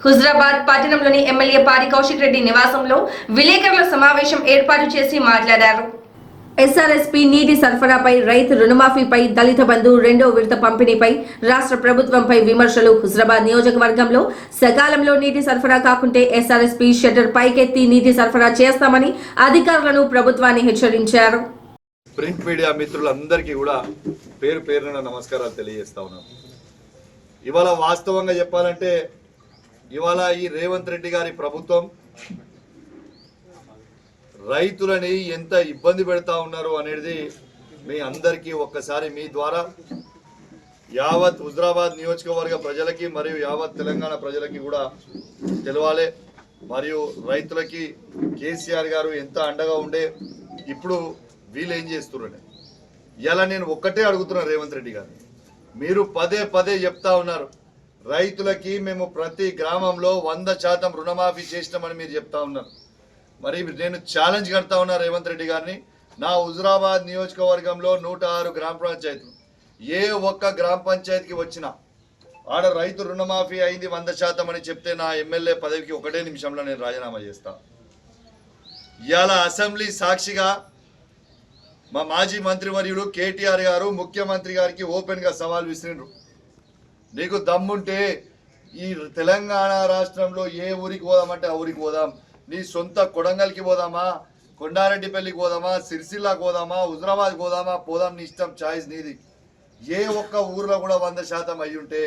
హుజరాబాద్ పట్టణంలోని ఎమ్మెల్యే పాడి కౌశిక్ రెడ్డి నివాసంలో విలేకరుల సమావేశం ఏర్పాటు చేసి మాట్లాడారు. ఎస్ఆర్ఎస్పీ నీటి సరఫరాపై, రైతు రుణమాఫీపై, దళిత బంధు రెండో విడత పంపిణీపై, రాష్ట్ర ప్రభుత్వంపై విమర్శలు. హుజరాబాద్ నియోజకవర్గంలో సకాలంలో నీటి సరఫరా కాకుంటే ఎస్ఆర్ఎస్పీ షట్టర్ పైకెత్తి నీటి సరఫరా చేస్తామని అధికారులను ప్రభుత్వాన్ని హెచ్చరించారు. ప్రింట్ మీడియా మిత్రులందరికీ కూడా పేరు పేరున నమస్కారాలు తెలియజేస్తా ఉన్నాను. ఇవాళ వాస్తవంగా చెప్పాలంటే ఇవాళ ఈ రేవంత్ రెడ్డి గారి ప్రభుత్వం రైతులని ఎంత ఇబ్బంది పెడతా ఉన్నారు అనేది మీ అందరికీ ఒక్కసారి మీ ద్వారా యావత్ హుజరాబాద్ నియోజకవర్గ ప్రజలకి మరియు యావత్ తెలంగాణ ప్రజలకి కూడా తెలవాలి. మరియు రైతులకి కేసీఆర్ గారు ఎంత అండగా ఉండే ఇప్పుడు వీళ్ళు ఏం చేస్తున్నారని ఇలా నేను ఒక్కటే అడుగుతున్నాను రేవంత్ రెడ్డి గారు, మీరు పదే పదే చెప్తా ఉన్నారు రైతులకి మేము ప్రతి గ్రామంలో 100% రుణమాఫీ చేసినామని మీరు చెప్తా ఉన్నారు. మరి నేను ఛాలెంజ్ కడతా ఉన్నా రేవంత్ రెడ్డి గారిని, నా హుజరాబాద్ నియోజకవర్గంలో 106 గ్రామ పంచాయతీలు ఏ ఒక్క గ్రామ పంచాయతీకి వచ్చినా ఆడ రైతు రుణమాఫీ అయింది 100% అని చెప్తే నా ఎమ్మెల్యే పదవికి ఒకటే నిమిషంలో నేను రాజీనామా చేస్తా. ఇవాళ అసెంబ్లీ సాక్షిగా మా మాజీ మంత్రివర్యుడు కేటీఆర్ గారు ముఖ్యమంత్రి గారికి ఓపెన్గా సవాల్ విసిరిండ్రు, నీకు దమ్ముంటే ఈ తెలంగాణ రాష్ట్రంలో ఏ ఊరికి పోదామంటే ఆ ఊరికి పోదాం, నీ సొంత కొడంగల్కి పోదామా, కొండారెడ్డిపల్లికి పోదామా, సిరిసిల్లాకి పోదామా, హుజరాబాద్కి పోదామా, పోదాం, నీ ఇష్టం, ఛాయిస్ నీది. ఏ ఒక్క ఊర్లో కూడా 100% అయ్యుంటే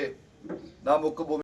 నా ముక్కు భూమి